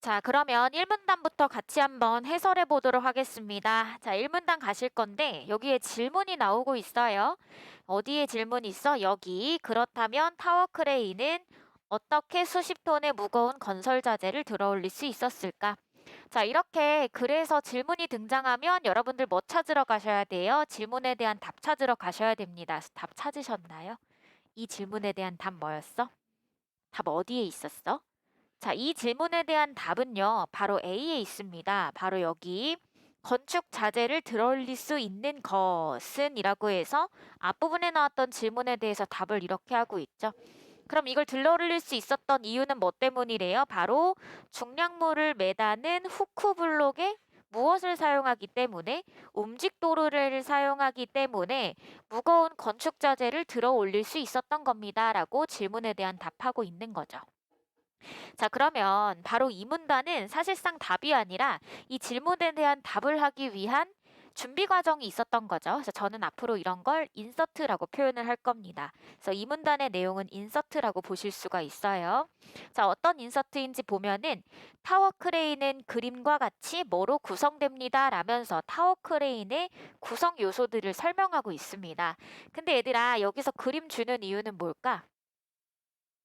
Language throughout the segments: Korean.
자, 그러면 1문단부터 같이 한번 해설해 보도록 하겠습니다. 자, 1문단 가실 건데 여기에 질문이 나오고 있어요. 어디에 질문이 있어? 여기. 그렇다면 타워 크레인은 어떻게 수십 톤의 무거운 건설 자재를 들어올릴 수 있었을까? 자, 이렇게 그래서 질문이 등장하면 여러분들 뭐 찾으러 가셔야 돼요? 질문에 대한 답 찾으러 가셔야 됩니다. 답 찾으셨나요? 이 질문에 대한 답 뭐였어? 답 어디에 있었어? 자, 이 질문에 대한 답은요, 바로 A에 있습니다. 바로 여기. 건축 자재를 들어올릴 수 있는 것은 이라고 해서 앞부분에 나왔던 질문에 대해서 답을 이렇게 하고 있죠. 그럼 이걸 들어올릴 수 있었던 이유는 뭐 때문이래요? 바로 중량물을 매다는 후크 블록에 무엇을 사용하기 때문에 움직도르를 사용하기 때문에 무거운 건축 자재를 들어 올릴 수 있었던 겁니다. 라고 질문에 대한 답하고 있는 거죠. 자, 그러면 바로 이 문단은 사실상 답이 아니라 이 질문에 대한 답을 하기 위한 준비 과정이 있었던 거죠. 그래서 저는 앞으로 이런 걸 인서트라고 표현을 할 겁니다. 그래서 이 문단의 내용은 인서트라고 보실 수가 있어요. 자, 어떤 인서트인지 보면은 타워 크레인은 그림과 같이 뭐로 구성됩니다. 라면서 타워 크레인의 구성 요소들을 설명하고 있습니다. 근데 얘들아, 여기서 그림 주는 이유는 뭘까?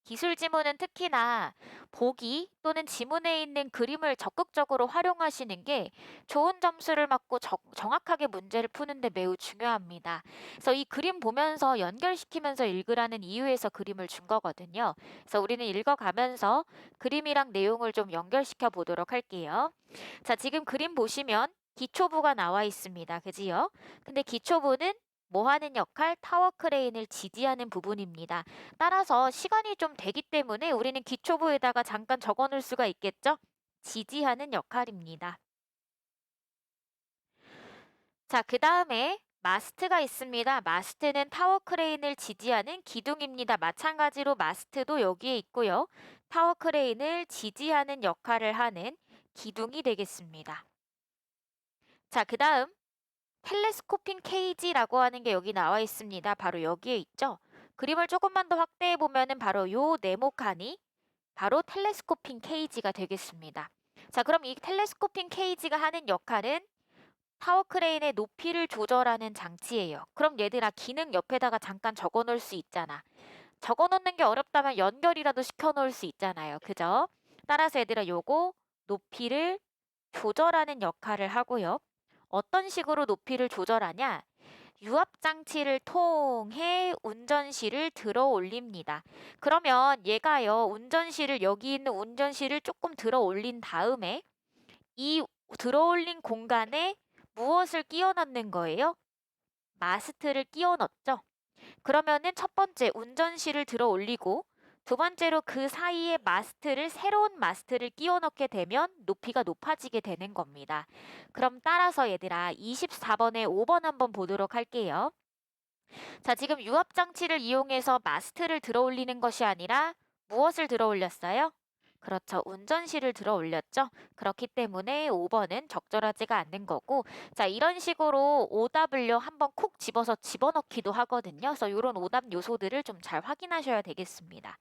기술 지문은 특히나 보기 또는 지문에 있는 그림을 적극적으로 활용하시는 게 좋은 점수를 받고 정확하게 문제를 푸는데 매우 중요합니다. 그래서 이 그림 보면서 연결시키면서 읽으라는 이유에서 그림을 준 거거든요. 그래서 우리는 읽어가면서 그림이랑 내용을 좀 연결시켜 보도록 할게요. 자, 지금 그림 보시면 기초부가 나와 있습니다. 그지요? 근데 기초부는 뭐 하는 역할? 타워 크레인을 지지하는 부분입니다. 따라서 시간이 좀 되기 때문에 우리는 기초부에다가 잠깐 적어 놓을 수가 있겠죠? 지지하는 역할입니다. 자, 그 다음에 마스트가 있습니다. 마스트는 타워 크레인을 지지하는 기둥입니다. 마찬가지로 마스트도 여기에 있고요. 타워 크레인을 지지하는 역할을 하는 기둥이 되겠습니다. 자, 그 다음 텔레스코핑 케이지라고 하는 게 여기 나와 있습니다. 바로 여기에 있죠. 그림을 조금만 더 확대해 보면은 바로 요 네모칸이 바로 텔레스코핑 케이지가 되겠습니다. 자, 그럼 이 텔레스코핑 케이지가 하는 역할은 타워 크레인의 높이를 조절하는 장치예요. 그럼 얘들아, 기능 옆에다가 잠깐 적어 놓을 수 있잖아. 적어 놓는 게 어렵다면 연결이라도 시켜 놓을 수 있잖아요. 그죠? 따라서 얘들아, 요거 높이를 조절하는 역할을 하고요. 어떤 식으로 높이를 조절하냐? 유압 장치를 통해 운전실을 들어 올립니다. 그러면 얘가요, 운전실을, 여기 있는 운전실을 조금 들어 올린 다음에 이 들어 올린 공간에 무엇을 끼워 넣는 거예요? 마스트를 끼워 넣죠. 그러면은 첫 번째 운전실을 들어 올리고 두 번째로 그 사이에 마스트를 새로운 마스트를 끼워 넣게 되면 높이가 높아지게 되는 겁니다. 그럼 따라서 얘들아 24번에 5번 한번 보도록 할게요. 자, 지금 유압 장치를 이용해서 마스트를 들어 올리는 것이 아니라 무엇을 들어 올렸어요? 그렇죠. 운전실을 들어 올렸죠. 그렇기 때문에 5번은 적절하지가 않는 거고, 자, 이런 식으로 오답을요, 한번 콕 집어서 집어넣기도 하거든요. 그래서 이런 오답 요소들을 좀 잘 확인하셔야 되겠습니다.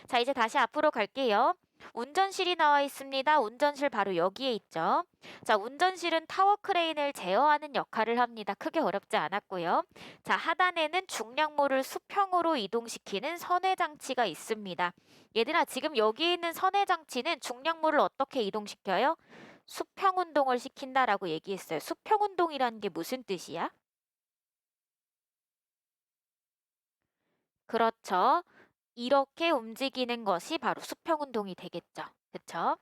자, 이제 다시 앞으로 갈게요. 운전실이 나와 있습니다. 운전실 바로 여기에 있죠. 자, 운전실은 타워 크레인을 제어하는 역할을 합니다. 크게 어렵지 않았고요. 자, 하단에는 중량물을 수평으로 이동시키는 선회 장치가 있습니다. 얘들아, 지금 여기 있는 선회 장치는 중량물을 어떻게 이동시켜요? 수평 운동을 시킨다라고 얘기했어요. 수평 운동이라는 게 무슨 뜻이야? 그렇죠. 이렇게 움직이는 것이 바로 수평 운동이 되겠죠. 그쵸?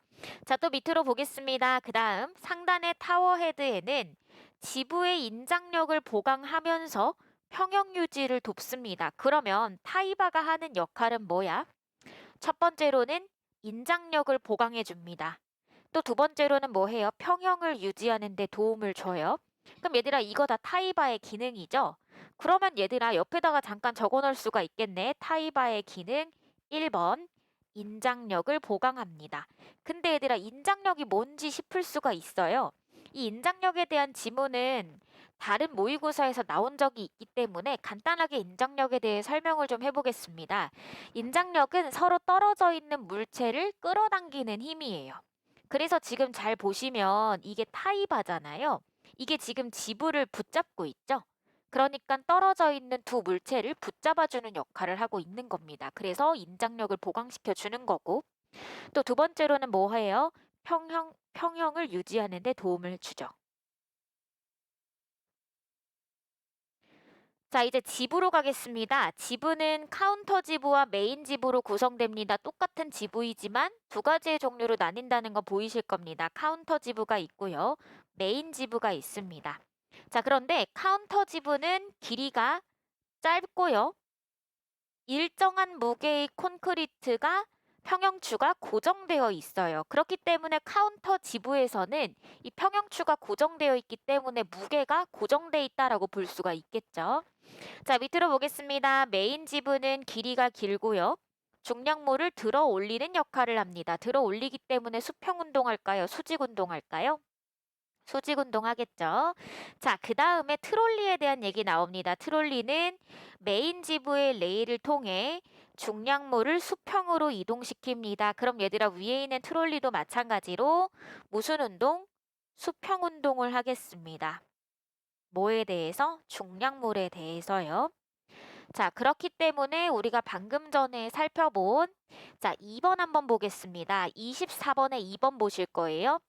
자, 또 밑으로 보겠습니다. 그 다음 상단의 타워 헤드에는 지부의 인장력을 보강하면서 평형 유지를 돕습니다. 그러면 타이바가 하는 역할은 뭐야? 첫 번째로는 인장력을 보강해 줍니다. 또 두 번째로는 뭐 해요? 평형을 유지하는 데 도움을 줘요. 그럼 얘들아, 이거 다 타이바의 기능이죠? 그러면 얘들아, 옆에다가 잠깐 적어 놓을 수가 있겠네. 타이바의 기능 1번 인장력을 보강합니다. 근데 얘들아, 인장력이 뭔지 싶을 수가 있어요. 이 인장력에 대한 지문은 다른 모의고사에서 나온 적이 있기 때문에 간단하게 인장력에 대해 설명을 좀 해보겠습니다. 인장력은 서로 떨어져 있는 물체를 끌어당기는 힘이에요. 그래서 지금 잘 보시면 이게 타이바잖아요. 이게 지금 지부를 붙잡고 있죠. 그러니까 떨어져 있는 두 물체를 붙잡아주는 역할을 하고 있는 겁니다. 그래서 인장력을 보강시켜 주는 거고 또 두 번째로는 뭐 해요? 평형을 유지하는 데 도움을 주죠. 자, 이제 지부로 가겠습니다. 지부는 카운터 지부와 메인 지부로 구성됩니다. 똑같은 지부이지만 두 가지의 종류로 나뉜다는 거 보이실 겁니다. 카운터 지부가 있고요. 메인 지부가 있습니다. 자, 그런데 카운터 지부는 길이가 짧고요. 일정한 무게의 콘크리트가 평형추가 고정되어 있어요. 그렇기 때문에 카운터 지부에서는 이 평형추가 고정되어 있기 때문에 무게가 고정되어 있다라고 볼 수가 있겠죠. 자, 밑으로 보겠습니다. 메인 지부는 길이가 길고요. 중량모를 들어 올리는 역할을 합니다. 들어 올리기 때문에 수평 운동할까요? 수직 운동할까요? 수직 운동하겠죠. 자, 그 다음에 트롤리에 대한 얘기 나옵니다. 트롤리는 메인 지부의 레일을 통해 중량모를 수평으로 이동시킵니다. 그럼 얘들아 위에 있는 트롤리도 마찬가지로 무슨 운동? 수평 운동을 하겠습니다. 뭐에 대해서? 중량물에 대해서요. 자, 그렇기 때문에 우리가 방금 전에 살펴본 자, 2번 한번 보겠습니다. 24번에 2번 보실 거예요.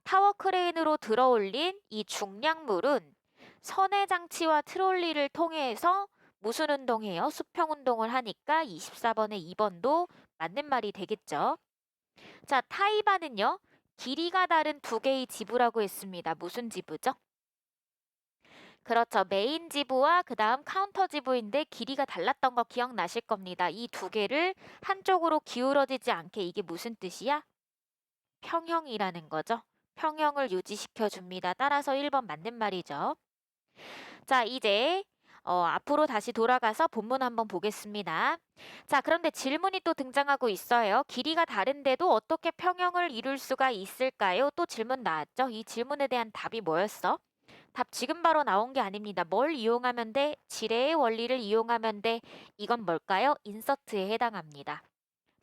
타워 크레인으로 들어올린 이 중량물은 선의 장치와 트롤리를 통해서 무슨 운동해요? 수평 운동을 하니까 24번에 2번도 맞는 말이 되겠죠. 자, 타이바는요. 길이가 다른 두 개의 지부라고 했습니다. 무슨 지부죠? 그렇죠. 메인 지부와 그 다음 카운터 지부인데 길이가 달랐던 거 기억나실 겁니다. 이 두 개를 한쪽으로 기울어지지 않게 이게 무슨 뜻이야? 평형이라는 거죠. 평형을 유지시켜 줍니다. 따라서 1번 맞는 말이죠. 자, 이제 앞으로 다시 돌아가서 본문 한번 보겠습니다. 자, 그런데 질문이 또 등장하고 있어요. 길이가 다른데도 어떻게 평형을 이룰 수가 있을까요? 또 질문 나왔죠? 이 질문에 대한 답이 뭐였어? 답 지금 바로 나온 게 아닙니다. 뭘 이용하면 돼? 지뢰의 원리를 이용하면 돼. 이건 뭘까요? 인서트에 해당합니다.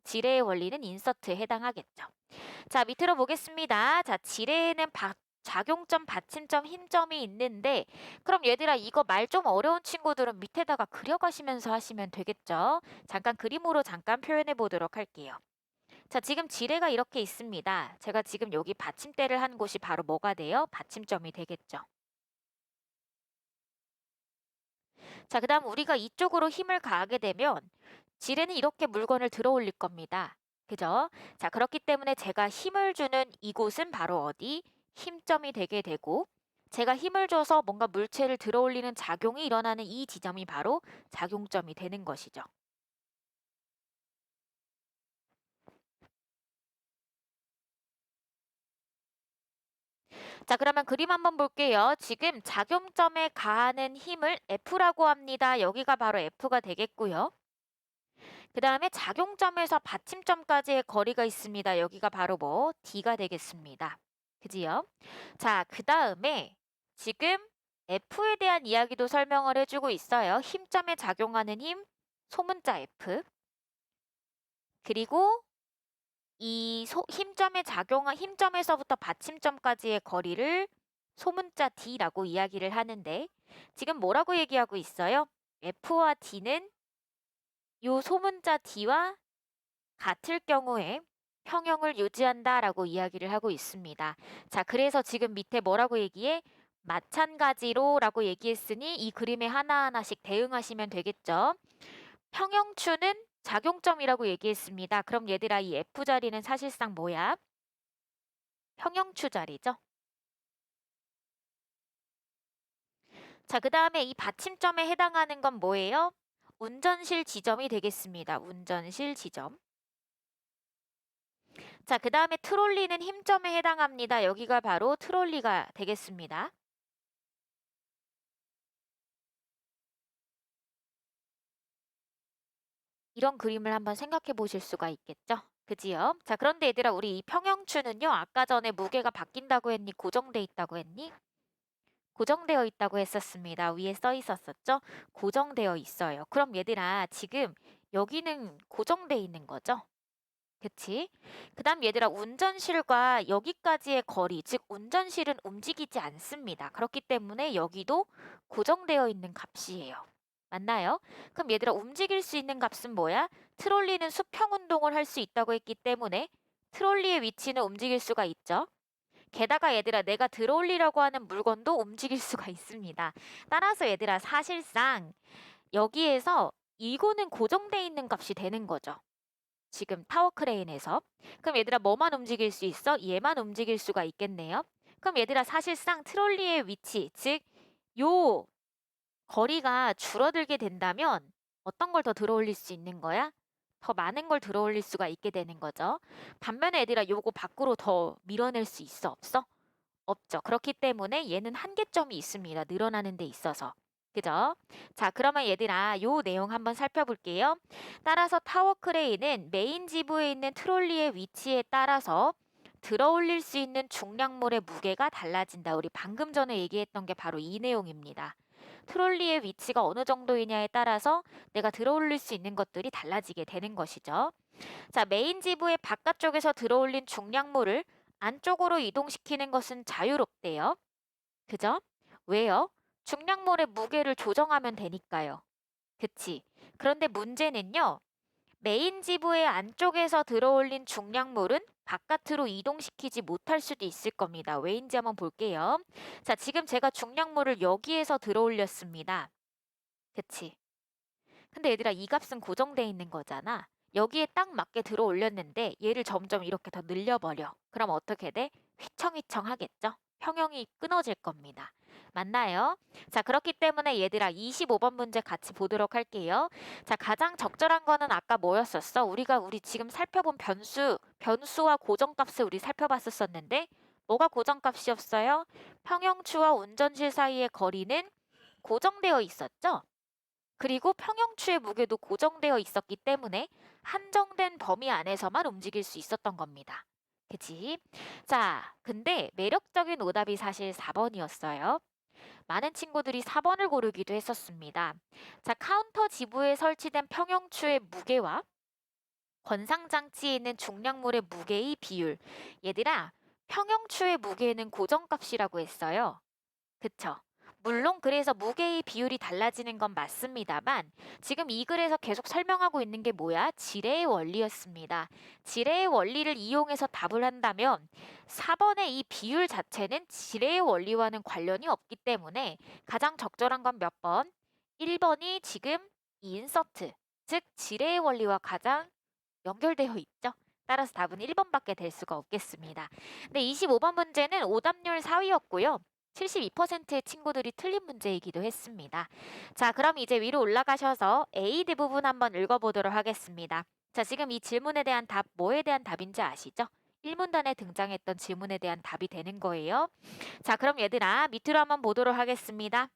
지뢰의 원리는 인서트에 해당하겠죠. 자, 밑으로 보겠습니다. 자, 지뢰에는 작용점, 받침점, 힘점이 있는데 그럼 얘들아 이거 말 좀 어려운 친구들은 밑에다가 그려가시면서 하시면 되겠죠. 잠깐 그림으로 잠깐 표현해 보도록 할게요. 자, 지금 지뢰가 이렇게 있습니다. 제가 지금 여기 받침대를 한 곳이 바로 뭐가 돼요? 받침점이 되겠죠. 자, 그 다음 우리가 이쪽으로 힘을 가하게 되면 지뢰는 이렇게 물건을 들어 올릴 겁니다. 그죠? 자, 그렇기 때문에 제가 힘을 주는 이곳은 바로 어디? 힘점이 되게 되고 제가 힘을 줘서 뭔가 물체를 들어 올리는 작용이 일어나는 이 지점이 바로 작용점이 되는 것이죠. 자, 그러면 그림 한번 볼게요. 지금 작용점에 가하는 힘을 F라고 합니다. 여기가 바로 F가 되겠고요. 그 다음에 작용점에서 받침점까지의 거리가 있습니다. 여기가 바로 뭐? D가 되겠습니다. 그지요? 자, 그 다음에 지금 F에 대한 이야기도 설명을 해주고 있어요. 힘점에 작용하는 힘, 소문자 F. 그리고 이 힘점에 작용한 힘점에서부터 받침점까지의 거리를 소문자 D라고 이야기를 하는데 지금 뭐라고 얘기하고 있어요? F와 D는 요 소문자 D와 같을 경우에 평형을 유지한다라고 이야기를 하고 있습니다. 자, 그래서 지금 밑에 뭐라고 얘기해? 마찬가지로라고 얘기했으니 이 그림에 하나하나씩 대응하시면 되겠죠. 평형추는 작용점이라고 얘기했습니다. 그럼 얘들아 이 F 자리는 사실상 뭐야? 평형추 자리죠. 자, 그 다음에 이 받침점에 해당하는 건 뭐예요? 운전실 지점이 되겠습니다. 운전실 지점. 자, 그 다음에 트롤리는 힘점에 해당합니다. 여기가 바로 트롤리가 되겠습니다. 이런 그림을 한번 생각해 보실 수가 있겠죠? 그지요? 자, 그런데 얘들아, 우리 이 평형추는요, 아까 전에 무게가 바뀐다고 했니? 고정돼 있다고 했니? 고정되어 있다고 했었습니다. 위에 써 있었었죠? 고정되어 있어요. 그럼 얘들아, 지금 여기는 고정돼 있는 거죠? 그치? 그 다음 얘들아, 운전실과 여기까지의 거리, 즉 운전실은 움직이지 않습니다. 그렇기 때문에 여기도 고정되어 있는 값이에요. 맞나요? 그럼 얘들아, 움직일 수 있는 값은 뭐야? 트롤리는 수평 운동을 할 수 있다고 했기 때문에 트롤리의 위치는 움직일 수가 있죠. 게다가 얘들아, 내가 들어올리려고 하는 물건도 움직일 수가 있습니다. 따라서 얘들아, 사실상 여기에서 이거는 고정돼 있는 값이 되는 거죠. 지금 타워 크레인에서. 그럼 얘들아, 뭐만 움직일 수 있어? 얘만 움직일 수가 있겠네요. 그럼 얘들아, 사실상 트롤리의 위치, 즉 요 거리가 줄어들게 된다면 어떤 걸 더 들어올릴 수 있는 거야? 더 많은 걸 들어올릴 수가 있게 되는 거죠. 반면에 얘들아, 요거 밖으로 더 밀어낼 수 있어? 없어? 없죠. 그렇기 때문에 얘는 한계점이 있습니다. 늘어나는 데 있어서. 그죠? 자, 그러면 얘들아, 요 내용 한번 살펴볼게요. 따라서 타워 크레인은 메인 지부에 있는 트롤리의 위치에 따라서 들어올릴 수 있는 중량물의 무게가 달라진다. 우리 방금 전에 얘기했던 게 바로 이 내용입니다. 트롤리의 위치가 어느 정도이냐에 따라서 내가 들어올릴 수 있는 것들이 달라지게 되는 것이죠. 자, 메인 지부의 바깥쪽에서 들어올린 중량물을 안쪽으로 이동시키는 것은 자유롭대요. 그죠? 왜요? 중량물의 무게를 조정하면 되니까요. 그치? 그런데 문제는요. 메인 지부의 안쪽에서 들어올린 중량물은 바깥으로 이동시키지 못할 수도 있을 겁니다. 왜인지 한번 볼게요. 자, 지금 제가 중량물을 여기에서 들어올렸습니다. 그치? 근데 얘들아, 이 값은 고정돼 있는 거잖아. 여기에 딱 맞게 들어 올렸는데 얘를 점점 이렇게 더 늘려버려. 그럼 어떻게 돼? 휘청휘청 하겠죠? 평형이 끊어질 겁니다. 맞나요? 자, 그렇기 때문에 얘들아, 25번 문제 같이 보도록 할게요. 자, 가장 적절한 거는 아까 뭐였었어? 우리 지금 살펴본 변수와 고정값을 우리 살펴봤었었는데 뭐가 고정값이었어요? 평형추와 운전실 사이의 거리는 고정되어 있었죠? 그리고 평형추의 무게도 고정되어 있었기 때문에 한정된 범위 안에서만 움직일 수 있었던 겁니다. 그치? 자, 근데 매력적인 오답이 사실 4번이었어요. 많은 친구들이 4번을 고르기도 했었습니다. 자, 카운터 지부에 설치된 평형추의 무게와 권상장치에 있는 중량물의 무게의 비율. 얘들아, 평형추의 무게는 고정값이라고 했어요. 그쵸? 물론 그래서 무게의 비율이 달라지는 건 맞습니다만 지금 이 글에서 계속 설명하고 있는 게 뭐야? 지뢰의 원리였습니다. 지뢰의 원리를 이용해서 답을 한다면 4번의 이 비율 자체는 지뢰의 원리와는 관련이 없기 때문에 가장 적절한 건 몇 번? 1번이 지금 이 인서트, 즉 지뢰의 원리와 가장 연결되어 있죠. 따라서 답은 1번밖에 될 수가 없겠습니다. 근데 25번 문제는 오답률 4위였고요. 72%의 친구들이 틀린 문제이기도 했습니다. 자, 그럼 이제 위로 올라가셔서 A 대부분 한번 읽어보도록 하겠습니다. 자, 지금 이 질문에 대한 답, 뭐에 대한 답인지 아시죠? 1문단에 등장했던 질문에 대한 답이 되는 거예요. 자, 그럼 얘들아, 밑으로 한번 보도록 하겠습니다.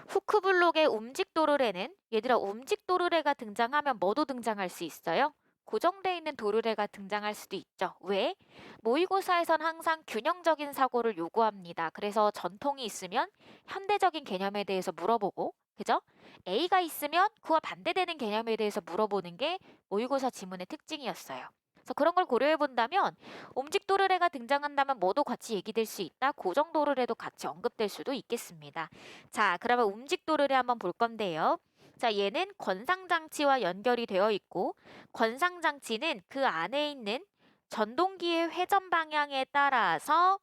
후크블록의 움직도르래는 얘들아, 움직도르래가 등장하면 뭐도 등장할 수 있어요? 고정되어 있는 도르래가 등장할 수도 있죠. 왜? 모의고사에선 항상 균형적인 사고를 요구합니다. 그래서 전통이 있으면 현대적인 개념에 대해서 물어보고, 그죠? A가 있으면 그와 반대되는 개념에 대해서 물어보는 게 모의고사 지문의 특징이었어요. 그래서 그런 걸 고려해 본다면 움직 도르래가 등장한다면 뭐도 같이 얘기될 수 있다. 고정 도르래도 같이 언급될 수도 있겠습니다. 자, 그러면 움직 도르래 한번 볼 건데요. 자, 얘는 권상장치와 연결이 되어 있고 권상장치는 그 안에 있는 전동기의 회전 방향에 따라서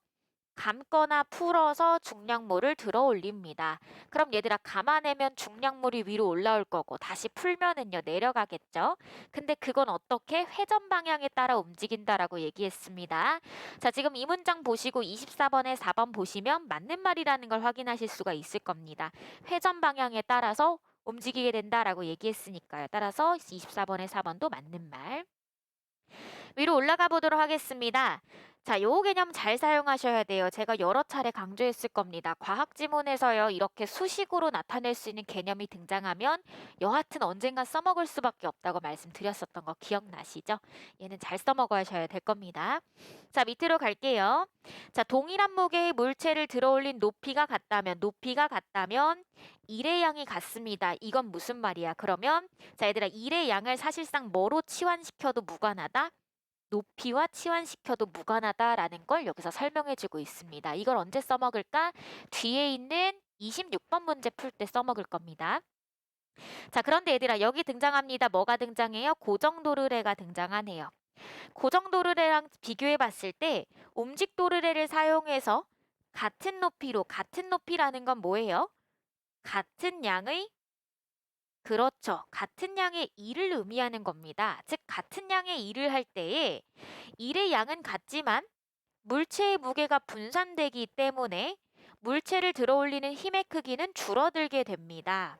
감거나 풀어서 중량물을 들어 올립니다. 그럼 얘들아, 감아내면 중량물이 위로 올라올 거고 다시 풀면은요 내려가겠죠. 근데 그건 어떻게? 회전 방향에 따라 움직인다라고 얘기했습니다. 자, 지금 이 문장 보시고 24번에 4번 보시면 맞는 말이라는 걸 확인하실 수가 있을 겁니다. 회전 방향에 따라서 움직이게 된다라고 얘기했으니까요. 따라서 24번에 4번도 맞는 말. 위로 올라가 보도록 하겠습니다. 자, 요 개념 잘 사용하셔야 돼요. 제가 여러 차례 강조했을 겁니다. 과학 지문에서요, 이렇게 수식으로 나타낼 수 있는 개념이 등장하면 여하튼 언젠가 써먹을 수밖에 없다고 말씀드렸었던 거 기억나시죠? 얘는 잘 써먹어야 될 겁니다. 자, 밑으로 갈게요. 자, 동일한 무게의 물체를 들어올린 높이가 같다면 일의 양이 같습니다. 이건 무슨 말이야? 그러면 자, 얘들아, 일의 양을 사실상 뭐로 치환시켜도 무관하다? 높이와 치환시켜도 무관하다라는 걸 여기서 설명해주고 있습니다. 이걸 언제 써먹을까? 뒤에 있는 26번 문제 풀 때 써먹을 겁니다. 자, 그런데 얘들아, 여기 등장합니다. 뭐가 등장해요? 고정도르래가 등장하네요. 고정도르래랑 비교해 봤을 때 움직도르래를 사용해서 같은 높이라는 건 뭐예요? 같은 양의 그렇죠. 같은 양의 일을 의미하는 겁니다. 즉, 같은 양의 일을 할 때에 일의 양은 같지만 물체의 무게가 분산되기 때문에 물체를 들어올리는 힘의 크기는 줄어들게 됩니다.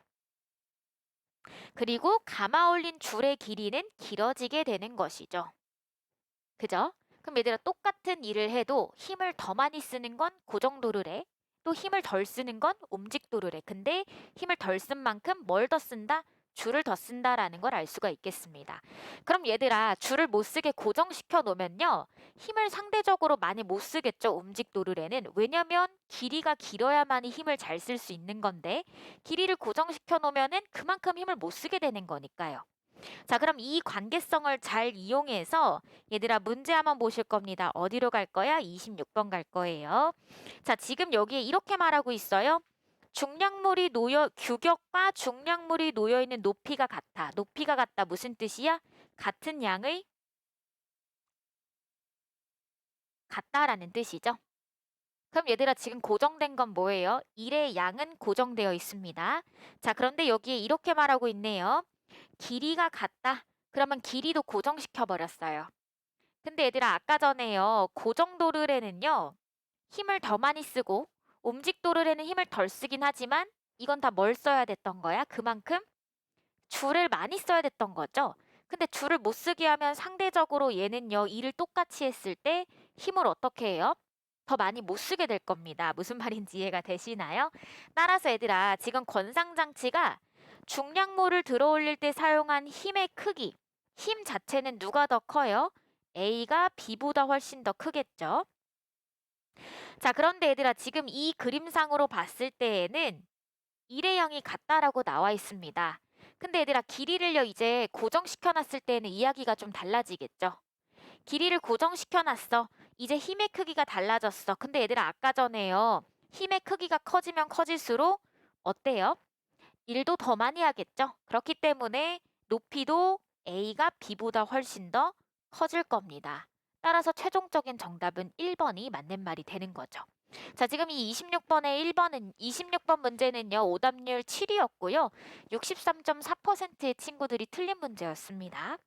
그리고 감아 올린 줄의 길이는 길어지게 되는 것이죠. 그죠? 그럼 얘들아, 똑같은 일을 해도 힘을 더 많이 쓰는 건 고정도르래, 또 힘을 덜 쓰는 건 움직도르래. 근데 힘을 덜 쓴 만큼 뭘 더 쓴다? 줄을 더 쓴다라는 걸 알 수가 있겠습니다. 그럼 얘들아, 줄을 못 쓰게 고정시켜 놓으면요, 힘을 상대적으로 많이 못 쓰겠죠, 움직도르래는. 왜냐면 길이가 길어야만이 힘을 잘 쓸 수 있는 건데 길이를 고정시켜 놓으면은 그만큼 힘을 못 쓰게 되는 거니까요. 자, 그럼 이 관계성을 잘 이용해서 얘들아, 문제 한번 보실 겁니다. 어디로 갈 거야? 26번 갈 거예요. 자, 지금 여기에 이렇게 말하고 있어요. 규격과 중량물이 놓여 있는 높이가 같아. 높이가 같다. 무슨 뜻이야? 같은 양의 같다라는 뜻이죠. 그럼 얘들아, 지금 고정된 건 뭐예요? 일의 양은 고정되어 있습니다. 자, 그런데 여기에 이렇게 말하고 있네요. 길이가 같다. 그러면 길이도 고정시켜 버렸어요. 근데 얘들아, 아까 전에요, 고정도르래는요 힘을 더 많이 쓰고 움직도르래는 힘을 덜 쓰긴 하지만 이건 다 뭘 써야 됐던 거야? 그만큼 줄을 많이 써야 됐던 거죠. 근데 줄을 못 쓰게 하면 상대적으로 얘는요, 일을 똑같이 했을 때 힘을 어떻게 해요? 더 많이 못 쓰게 될 겁니다. 무슨 말인지 이해가 되시나요? 따라서 얘들아, 지금 권상장치가 중량모를 들어올릴 때 사용한 힘의 크기, 힘 자체는 누가 더 커요? A가 B보다 훨씬 더 크겠죠? 자, 그런데 얘들아, 지금 이 그림상으로 봤을 때에는 일의 양이 같다라고 나와 있습니다. 근데 얘들아, 길이를요, 이제 고정시켜 놨을 때는 이야기가 좀 달라지겠죠? 길이를 고정시켜 놨어. 이제 힘의 크기가 달라졌어. 근데 얘들아, 아까 전에요, 힘의 크기가 커지면 커질수록 어때요? 일도 더 많이 하겠죠? 그렇기 때문에 높이도 A가 B보다 훨씬 더 커질 겁니다. 따라서 최종적인 정답은 1번이 맞는 말이 되는 거죠. 자, 지금 이 26번 문제는요, 오답률 7이었고요. 63.4%의 친구들이 틀린 문제였습니다.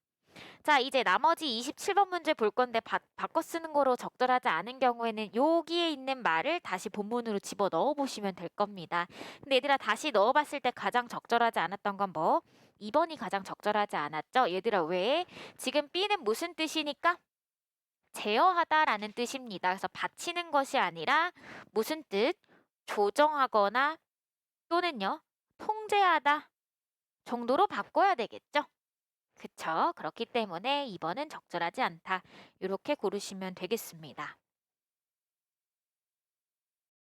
자, 이제 나머지 27번 문제 볼 건데 바꿔 쓰는 거로 적절하지 않은 경우에는 여기에 있는 말을 다시 본문으로 집어 넣어 보시면 될 겁니다. 근데 얘들아, 다시 넣어 봤을 때 가장 적절하지 않았던 건 뭐? 2번이 가장 적절하지 않았죠? 얘들아, 왜? 지금 B는 무슨 뜻이니까? 제어하다라는 뜻입니다. 그래서 받치는 것이 아니라 무슨 뜻? 조정하거나 또는요, 통제하다 정도로 바꿔야 되겠죠? 그쵸? 그렇기 때문에 2번은 적절하지 않다. 이렇게 고르시면 되겠습니다.